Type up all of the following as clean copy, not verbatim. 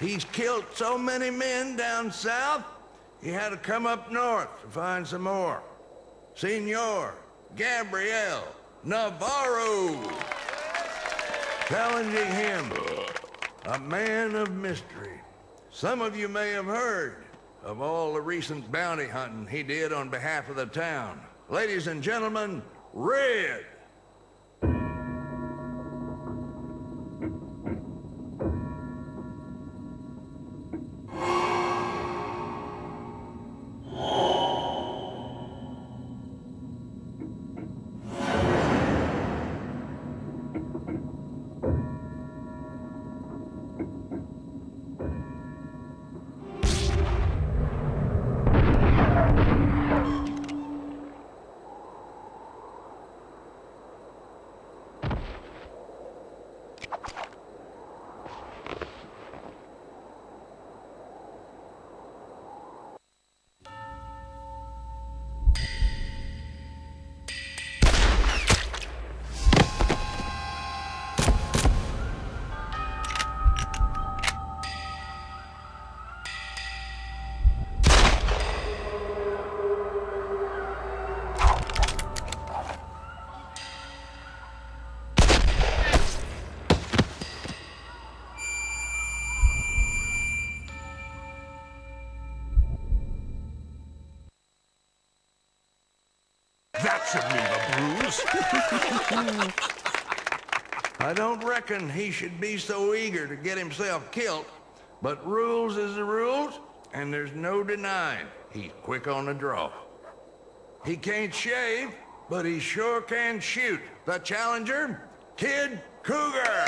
He's killed so many men down south, he had to come up north to find some more. Senor Gabriel Navarro. Challenging him, a man of mystery. Some of you may have heard of all the recent bounty hunting he did on behalf of the town. Ladies and gentlemen, Red. That should leave a bruise. I don't reckon he should be so eager to get himself killed, but rules is the rules, and there's no denying he's quick on the draw. He can't shave, but he sure can shoot. The challenger, Kid Cougar!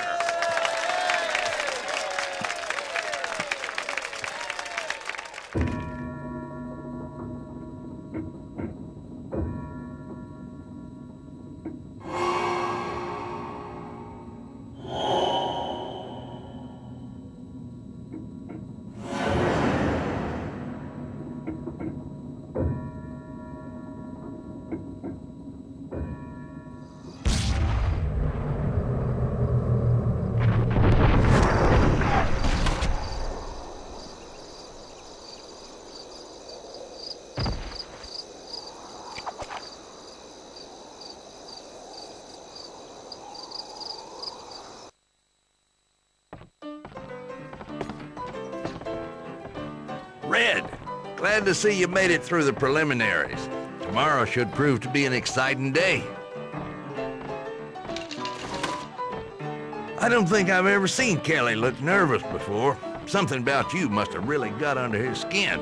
Red, glad to see you made it through the preliminaries. Tomorrow should prove to be an exciting day. I don't think I've ever seen Kelly look nervous before. Something about you must have really got under his skin.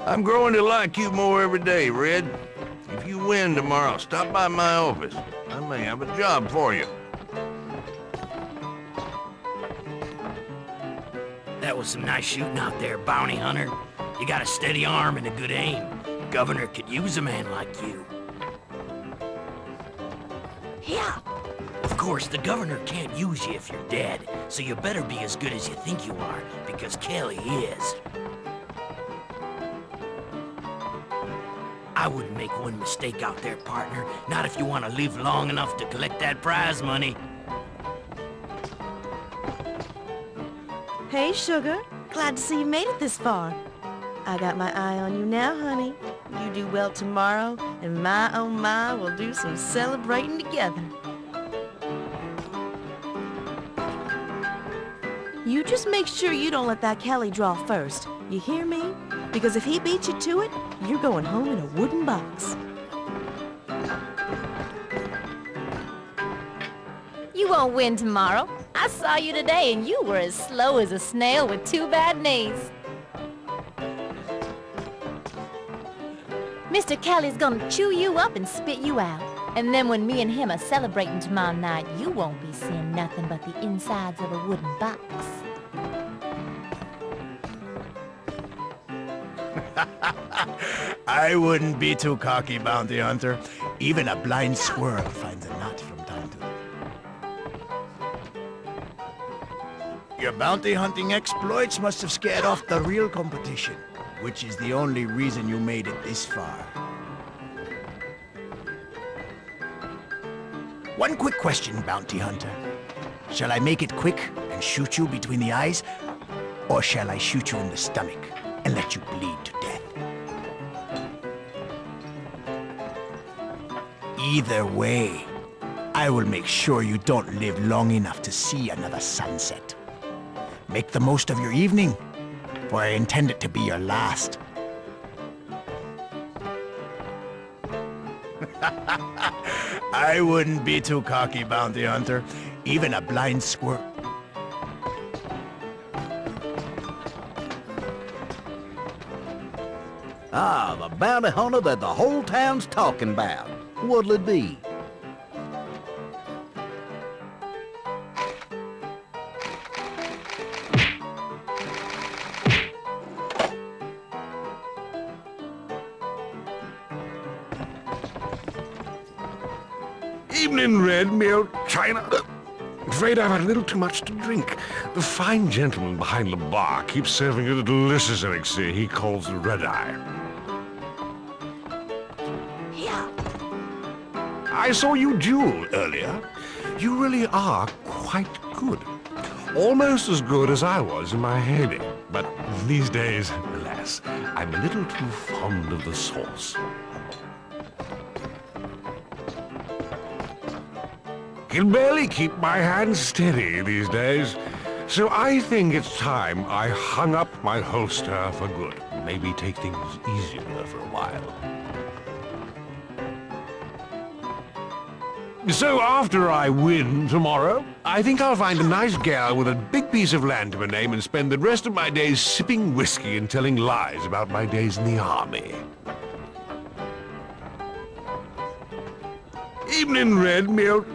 I'm growing to like you more every day, Red. If you win tomorrow, stop by my office. I may have a job for you. That was some nice shooting out there, bounty hunter. You got a steady arm and a good aim. Governor could use a man like you. Yeah. Of course, the governor can't use you if you're dead, so you better be as good as you think you are, because Kelly is. I wouldn't make one mistake out there, partner. Not if you want to live long enough to collect that prize money. Hey, Sugar. Glad to see you made it this far. I got my eye on you now, honey. You do well tomorrow, and my oh my, we'll do some celebrating together. You just make sure you don't let that Kelly draw first. You hear me? Because if he beats you to it, you're going home in a wooden box. You won't win tomorrow. I saw you today and you were as slow as a snail with two bad knees. Mr. Kelly's gonna chew you up and spit you out. And then when me and him are celebrating tomorrow night, you won't be seeing nothing but the insides of a wooden box. I wouldn't be too cocky, bounty hunter. Even a blind squirrel finds a nut from time to time. Your bounty hunting exploits must have scared off the real competition, which is the only reason you made it this far. One quick question, bounty hunter. Shall I make it quick and shoot you between the eyes? Or shall I shoot you in the stomach and let you bleed to death? Either way, I will make sure you don't live long enough to see another sunset. Make the most of your evening, for I intend it to be your last. I wouldn't be too cocky, bounty hunter. Even a blind squirt. Ah, the bounty hunter that the whole town's talking about. What'll it be? Evening, Red, me old China. Afraid I've had a little too much to drink. The fine gentleman behind the bar keeps serving a delicious elixir he calls the Red Eye. Yeah. I saw you duel earlier. You really are quite good. Almost as good as I was in my heyday. But these days, alas, I'm a little too fond of the sauce. Can barely keep my hands steady these days, so I think it's time I hung up my holster for good. Maybe take things easier for a while. So after I win tomorrow, I think I'll find a nice gal with a big piece of land to her name and spend the rest of my days sipping whiskey and telling lies about my days in the army. Evening, Red, me old